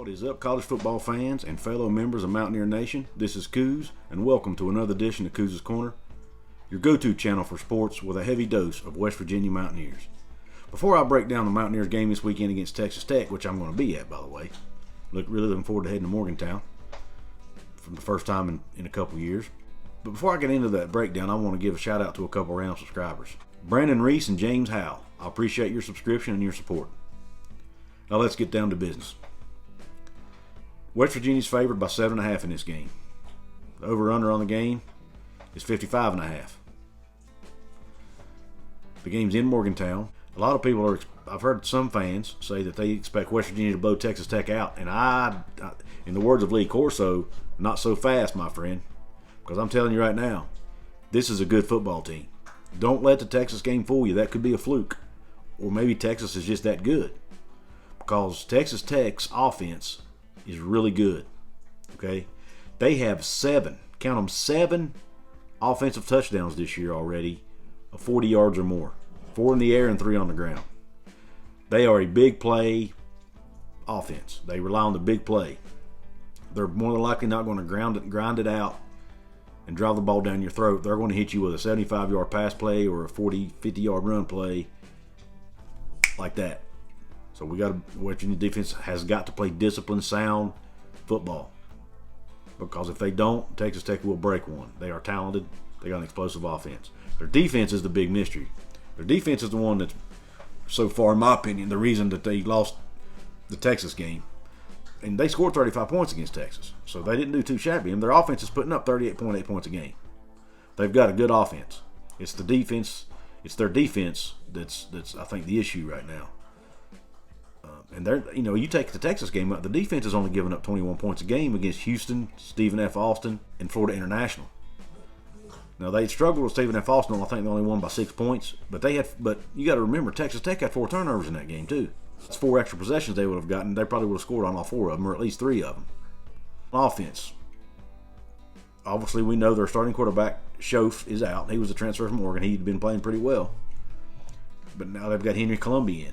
What is up, college football fans and fellow members of Mountaineer Nation? This is Coos, and welcome to another edition of Coos' Corner, your go-to channel for sports with a heavy dose of West Virginia Mountaineers. Before I break down the Mountaineers game this weekend against Texas Tech, which I'm going to be at, by the way, really looking forward to heading to Morgantown for the first time in a couple years. But before I get into that breakdown, I want to give a shout out to a couple of round subscribers. Brandon Reese and James Howell. I appreciate your subscription and your support. Now let's get down to business. West Virginia's favored by 7.5 in this game. The over-under on the game is 55.5. The game's in Morgantown. A lot of people I've heard some fans say that they expect West Virginia to blow Texas Tech out. And I in the words of Lee Corso, not so fast, my friend. Because I'm telling you right now, this is a good football team. Don't let the Texas game fool you. That could be a fluke. Or maybe Texas is just that good. Because Texas Tech's offense is really good. Okay? They have 7 offensive touchdowns this year already of 40 yards or more. 4 in the air and 3 on the ground. They are a big play offense. They rely on the big play. They're more than likely not going to grind it out and drive the ball down your throat. They're going to hit you with a 75-yard pass play or a 40, 50-yard run play like that. So West Virginia defense has got to play disciplined, sound football. Because if they don't, Texas Tech will break one. They are talented. They got an explosive offense. Their defense is the big mystery. Their defense is the one that's, so far in my opinion, the reason that they lost the Texas game. And they scored 35 points against Texas. So they didn't do too shabby. And their offense is putting up 38.8 points a game. They've got a good offense. It's the defense. It's their defense that's I think the issue right now. And you take the Texas game out, the defense is only giving up 21 points a game against Houston, Stephen F. Austin, and Florida International. Now they struggled with Stephen F. Austin. I think they only won by 6 points. But you got to remember, Texas Tech had 4 turnovers in that game too. It's 4 extra possessions they would have gotten. They probably would have scored on all 4 of them, or at least 3 of them. Offense. Obviously, we know their starting quarterback, Schoaf, is out. He was a transfer from Oregon. He'd been playing pretty well. But now they've got Henry Colombi in.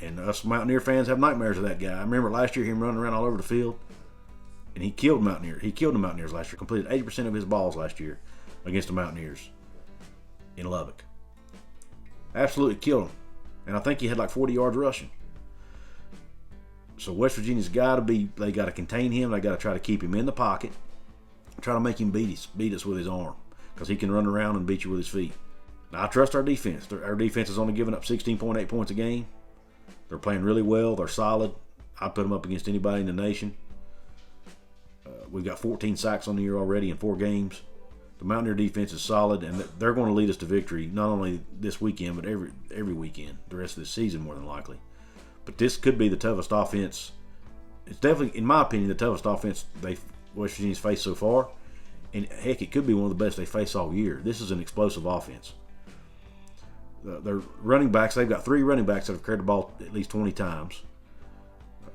And us Mountaineer fans have nightmares of that guy. I remember last year him running around all over the field. And he killed Mountaineers. He killed the Mountaineers last year. Completed 80% of his balls last year against the Mountaineers in Lubbock. Absolutely killed him. And I think he had like 40 yards rushing. So West Virginia's they got to contain him. They got to try to keep him in the pocket. Try to make him beat us with his arm. Because he can run around and beat you with his feet. Now I trust our defense. Our defense is only giving up 16.8 points a game. They're playing really well. They're solid. I put them up against anybody in the nation. We've got 14 sacks on the year already in 4 games. The Mountaineer defense is solid, and they're going to lead us to victory not only this weekend, but every weekend, the rest of the season more than likely. But this could be the toughest offense. It's definitely, in my opinion, the toughest offense West Virginia's faced so far. And heck, it could be one of the best they face all year. This is an explosive offense. Their running backs, they've got 3 running backs that have carried the ball at least 20 times.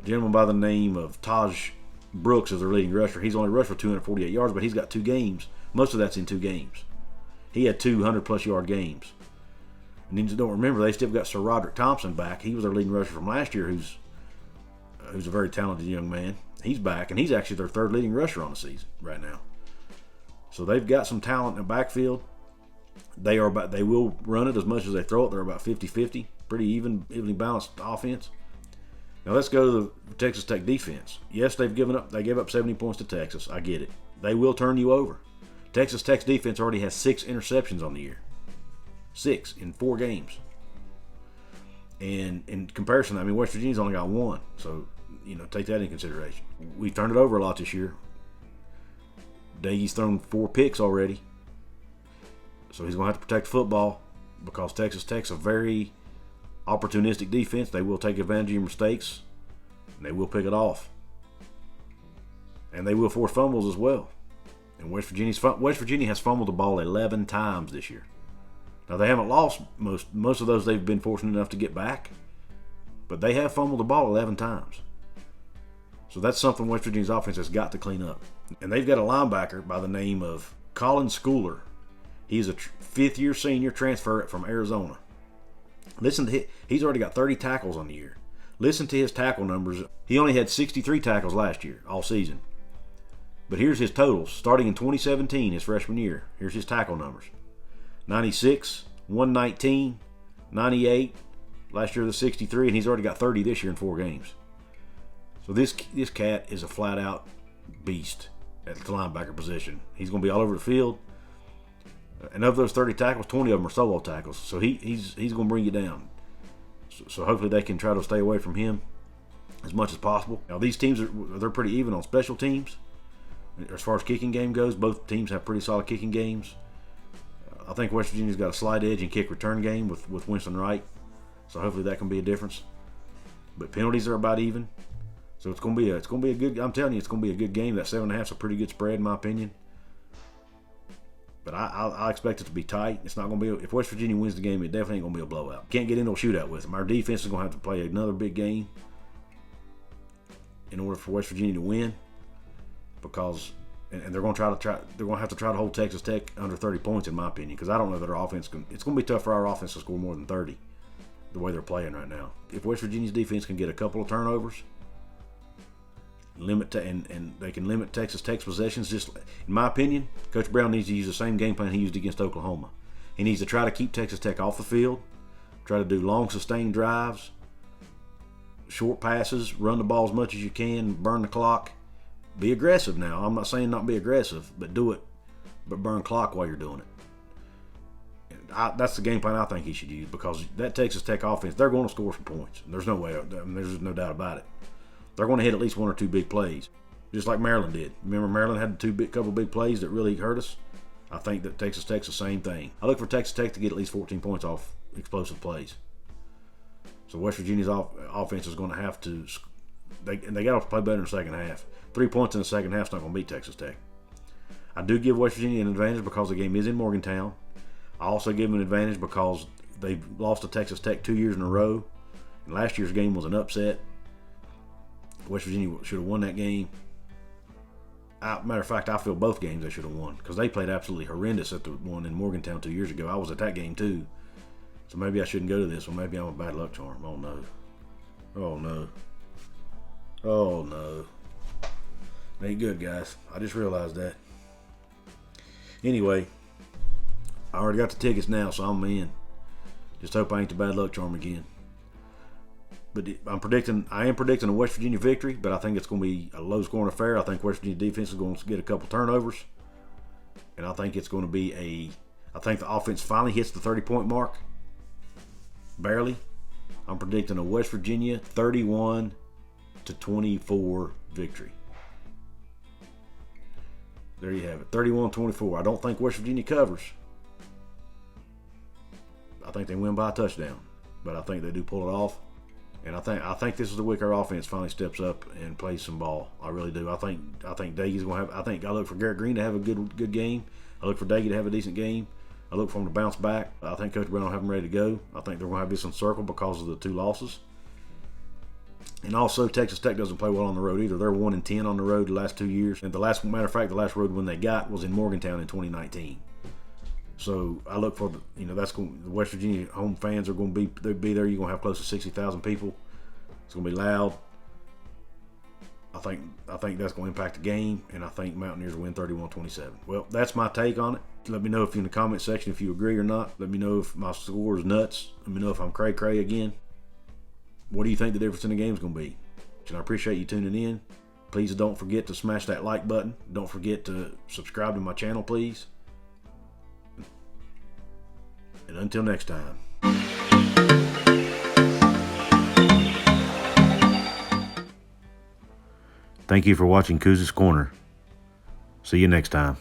A gentleman by the name of Taj Brooks is their leading rusher. He's only rushed for 248 yards, but he's got 2 games. Most of that's in 2 games. He had 200-plus yard games. And then don't remember, they still got Sir Roderick Thompson back. He was their leading rusher from last year, who's a very talented young man. He's back, and he's actually their 3rd leading rusher on the season right now. So they've got some talent in the backfield. They will run it as much as they throw it. They're about 50-50, pretty evenly balanced offense. Now let's go to the Texas Tech defense. Yes, they gave up 70 points to Texas. I get it. They will turn you over. Texas Tech's defense already has 6 interceptions on the year. 6 in 4 games. And in comparison, West Virginia's only got 1. So, take that into consideration. We've turned it over a lot this year. Daigie's thrown 4 picks already. So he's going to have to protect the football because Texas Tech's a very opportunistic defense. They will take advantage of your mistakes, and they will pick it off. And they will force fumbles as well. And West Virginia has fumbled the ball 11 times this year. Now, they haven't lost most of those. They've been fortunate enough to get back, but they have fumbled the ball 11 times. So that's something West Virginia's offense has got to clean up. And they've got a linebacker by the name of Colin Schooler. He's a 5th-year senior transfer from Arizona. Listen to him. He's already got 30 tackles on the year. Listen to his tackle numbers. He only had 63 tackles last year, all season. But here's his totals. Starting in 2017, his freshman year, here's his tackle numbers. 96, 119, 98, last year the 63, and he's already got 30 this year in 4 games. So this cat is a flat-out beast at the linebacker position. He's going to be all over the field. And of those 30 tackles, 20 of them are solo tackles. So he's going to bring you down. So hopefully they can try to stay away from him as much as possible. Now these teams they're pretty even on special teams. As far as kicking game goes, both teams have pretty solid kicking games. I think West Virginia's got a slight edge in kick return game with Winston Wright. So hopefully that can be a difference. But penalties are about even. So it's going to be a good. I'm telling you, it's going to be a good game. That 7.5 is a pretty good spread in my opinion. But I expect it to be tight. It's not going to be. If West Virginia wins the game, it definitely ain't going to be a blowout. Can't get into a shootout with them. Our defense is going to have to play another big game in order for West Virginia to win. Because and they're going to have to try to hold Texas Tech under 30 points in my opinion. Because I don't know that our offense can. It's going to be tough for our offense to score more than 30. The way they're playing right now. If West Virginia's defense can get a couple of turnovers, and they can limit Texas Tech's possessions. Just in my opinion, Coach Brown needs to use the same game plan he used against Oklahoma. He needs to try to keep Texas Tech off the field, try to do long sustained drives, short passes, run the ball as much as you can, burn the clock. Be aggressive now. I'm not saying not be aggressive, but do it, but burn clock while you're doing it. That's the game plan I think he should use, because that Texas Tech offense, they're going to score some points. There's no way. There's no doubt about it. They're going to hit at least 1 or 2 big plays, just like Maryland did. Remember, Maryland had couple big plays that really hurt us. I think that Texas Tech's the same thing. I look for Texas Tech to get at least 14 points off explosive plays. So West Virginia's offense is going to have to. They got to play better in the second half. 3 points in the second half is not going to beat Texas Tech. I do give West Virginia an advantage because the game is in Morgantown. I also give them an advantage because they've lost to Texas Tech 2 years in a row. And last year's game was an upset. West Virginia should have won that game. Matter of fact, I feel both games they should have won because they played absolutely horrendous at the one in Morgantown 2 years ago. I was at that game too. So maybe I shouldn't go to this one. Maybe I'm a bad luck charm. Oh no. Oh no. Oh no. Ain't good, guys. I just realized that. Anyway, I already got the tickets now, so I'm in. Just hope I ain't the bad luck charm again. But I am predicting a West Virginia victory, but I think it's going to be a low-scoring affair. I think West Virginia defense is going to get a couple turnovers, and I think it's going to be I think the offense finally hits the 30-point mark, barely. I'm predicting a West Virginia 31-24 victory. There you have it, 31-24. I don't think West Virginia covers. I think they win by a touchdown, but I think they do pull it off. And I think this is the week our offense finally steps up and plays some ball. I really do. I think Daigie's going to have. I look for Garrett Green to have a good game. I look for Daigie to have a decent game. I look for him to bounce back. I think Coach Brown will have them ready to go. I think they're going to have this encircled because of the 2 losses. And also, Texas Tech doesn't play well on the road either. They're 1-10 on the road the last 2 years. And the last road win they got was in Morgantown in 2019. So I look for the West Virginia home fans are going to be there. You're going to have close to 60,000 people. It's going to be loud. I think that's going to impact the game, and I think Mountaineers win 31-27. Well, that's my take on it. Let me know if in the comment section if you agree or not. Let me know if my score is nuts. Let me know if I'm cray again. What do you think the difference in the game is going to be? And I appreciate you tuning in. Please don't forget to smash that like button. Don't forget to subscribe to my channel, please. And until next time. Thank you for watching Kuz's Corner. See you next time.